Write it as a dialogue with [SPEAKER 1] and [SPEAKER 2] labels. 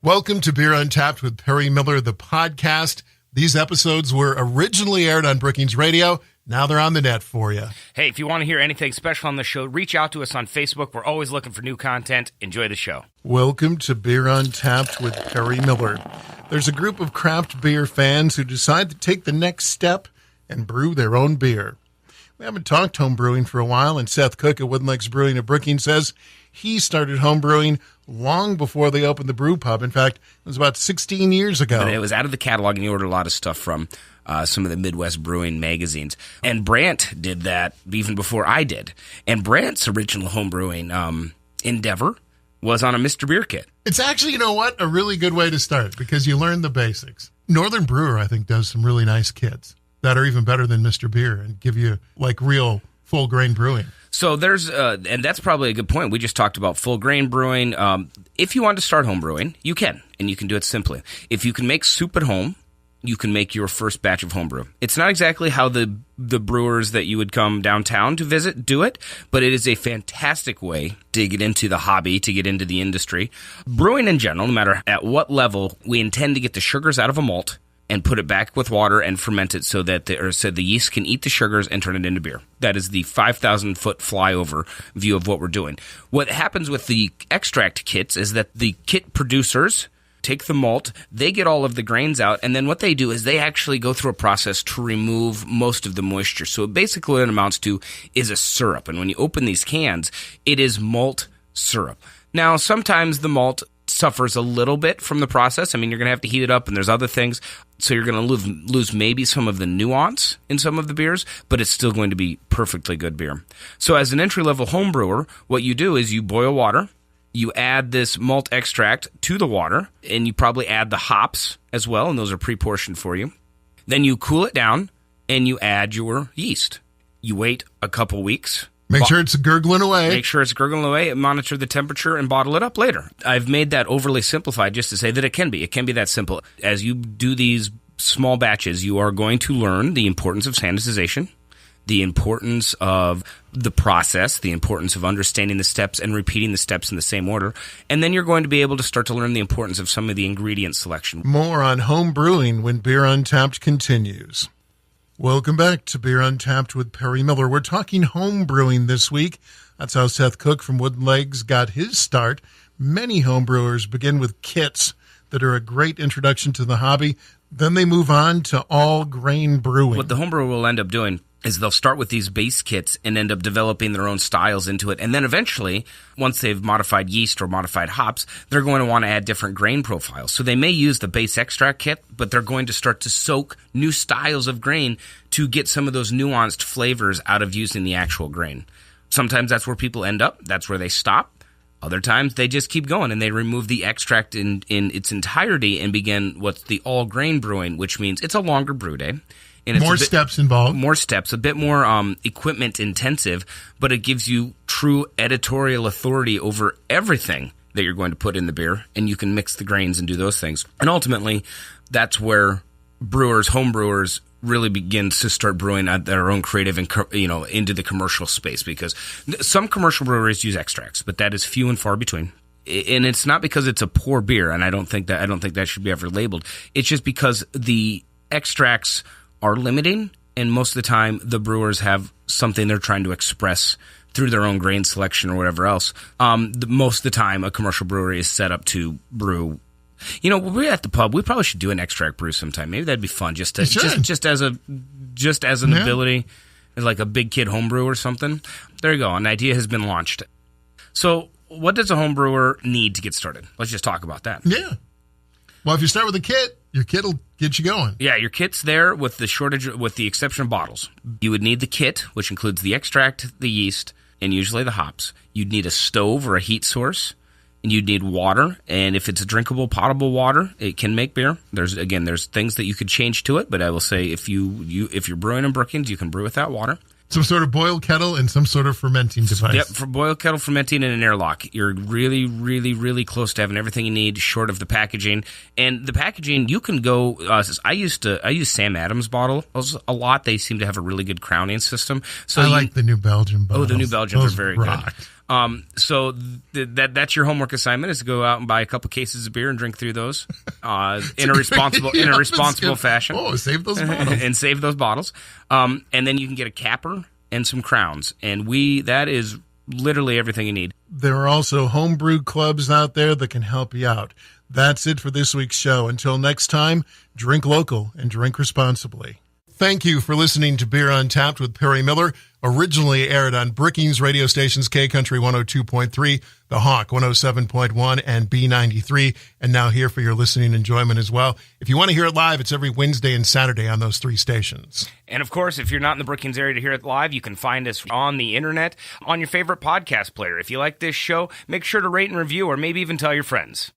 [SPEAKER 1] Welcome to Beer Untapped with Perry Miller, the podcast. These episodes were originally aired on Brookings Radio. Now they're on the net for you.
[SPEAKER 2] Hey, if you want to hear anything special on the show, reach out to us on Facebook. We're always looking for new content. Enjoy the show.
[SPEAKER 1] Welcome to Beer Untapped with Perry Miller. There's a group of craft beer fans who decide to take the next step and brew their own beer. We haven't talked homebrewing for a while, and Seth Cook at Wooden Legs Brewing at Brookings says he started homebrewing long before they opened the brew pub. In fact, it was about 16 years ago.
[SPEAKER 2] But it was out of the catalog, and you ordered a lot of stuff from some of the Midwest brewing magazines. And Brant did that even before I did. And Brant's original homebrewing endeavor was on a Mr. Beer kit.
[SPEAKER 1] It's actually, you know what, a really good way to start because you learn the basics. Northern Brewer, I think, does some really nice kits that are even better than Mr. Beer and give you like real full grain brewing.
[SPEAKER 2] So there's, and that's probably a good point. We just talked about full grain brewing. If you want to start home brewing, you can, and you can do it simply. If you can make soup at home, you can make your first batch of homebrew. It's not exactly how the brewers that you would come downtown to visit do it, but it is a fantastic way to get into the hobby, to get into the industry. Brewing in general, no matter at what level, we intend to get the sugars out of a malt and put it back with water and ferment it so that the yeast can eat the sugars and turn it into beer. That is the 5,000-foot flyover view of what we're doing. What happens with the extract kits is that the kit producers take the malt, they get all of the grains out, and then what they do is they actually go through a process to remove most of the moisture. So basically what it amounts to is a syrup. And when you open these cans, it is malt syrup. Now, sometimes the malt suffers a little bit from the process. I mean, you're going to have to heat it up, and there's other things. So you're going to lose maybe some of the nuance in some of the beers, but it's still going to be perfectly good beer. So as an entry-level home brewer, what you do is you boil water, you add this malt extract to the water, and you probably add the hops as well, and those are pre-portioned for you. Then you cool it down, and you add your yeast. You wait a couple weeks.
[SPEAKER 1] Make sure it's gurgling away.
[SPEAKER 2] Make sure it's gurgling away, monitor the temperature, and bottle it up later. I've made that overly simplified just to say that it can be that simple. As you do these small batches, you are going to learn the importance of sanitization, the importance of the process, the importance of understanding the steps and repeating the steps in the same order. And then you're going to be able to start to learn the importance of some of the ingredient selection.
[SPEAKER 1] More on home brewing when Beer Untapped continues. Welcome back to Beer Untapped with Perry Miller. We're talking home brewing this week. That's how Seth Cook from Wooden Legs got his start. Many home brewers begin with kits that are a great introduction to the hobby. Then they move on to all grain brewing.
[SPEAKER 2] What the home brewer will end up doing is they'll start with these base kits and end up developing their own styles into it. And then eventually, once they've modified yeast or modified hops, they're going to want to add different grain profiles. So they may use the base extract kit, but they're going to start to soak new styles of grain to get some of those nuanced flavors out of using the actual grain. Sometimes that's where people end up. That's where they stop. Other times they just keep going and they remove the extract in its entirety and begin what's the all grain brewing, which means it's a longer brew day. And it's
[SPEAKER 1] more steps involved.
[SPEAKER 2] More steps, a bit more equipment intensive, but it gives you true editorial authority over everything that you're going to put in the beer, and you can mix the grains and do those things. And ultimately, that's where brewers, home brewers, really begin to start brewing at their own creative and into the commercial space, because some commercial breweries use extracts, but that is few and far between. And it's not because it's a poor beer, and I don't think that should be ever labeled. It's just because the extracts are limiting, and most of the time the brewers have something they're trying to express through their own grain selection or whatever else. Most of the time, a commercial brewery is set up to brew. When we're at the pub, we probably should do an extract brew sometime. Maybe that'd be fun, just as an ability, like a big kid home brew or something. There you go. An idea has been launched. So, what does a home brewer need to get started? Let's just talk about that.
[SPEAKER 1] Yeah. Well, if you start with a kit, your kit will get you going.
[SPEAKER 2] Yeah, your kit's there with the exception of bottles. You would need the kit, which includes the extract, the yeast, and usually the hops. You'd need a stove or a heat source, and you'd need water. And if it's a drinkable, potable water, it can make beer. There's things that you could change to it, but I will say if you're brewing in Brookings, you can brew without water.
[SPEAKER 1] Some sort of boil kettle and some sort of fermenting device.
[SPEAKER 2] Yep, for boil kettle, fermenting, and an airlock. You're really, really, really close to having everything you need, short of the packaging. And the packaging, you can go. I use Sam Adams bottles a lot. They seem to have a really good crowning system. So
[SPEAKER 1] I like the New Belgium bottles.
[SPEAKER 2] Oh, the New Belgians are very good. So that's your homework assignment, is to go out and buy a couple cases of beer and drink through those in a responsible fashion.
[SPEAKER 1] Oh, save those bottles.
[SPEAKER 2] And save those bottles. And then you can get a capper and some crowns. And that is literally everything you need.
[SPEAKER 1] There are also homebrew clubs out there that can help you out. That's it for this week's show. Until next time, drink local and drink responsibly. Thank you for listening to Beer Untapped with Perry Miller, originally aired on Brookings radio stations K-Country 102.3, The Hawk 107.1, and B93, and now here for your listening enjoyment as well. If you want to hear it live, it's every Wednesday and Saturday on those 3 stations.
[SPEAKER 2] And of course, if you're not in the Brookings area to hear it live, you can find us on the internet, on your favorite podcast player. If you like this show, make sure to rate and review, or maybe even tell your friends.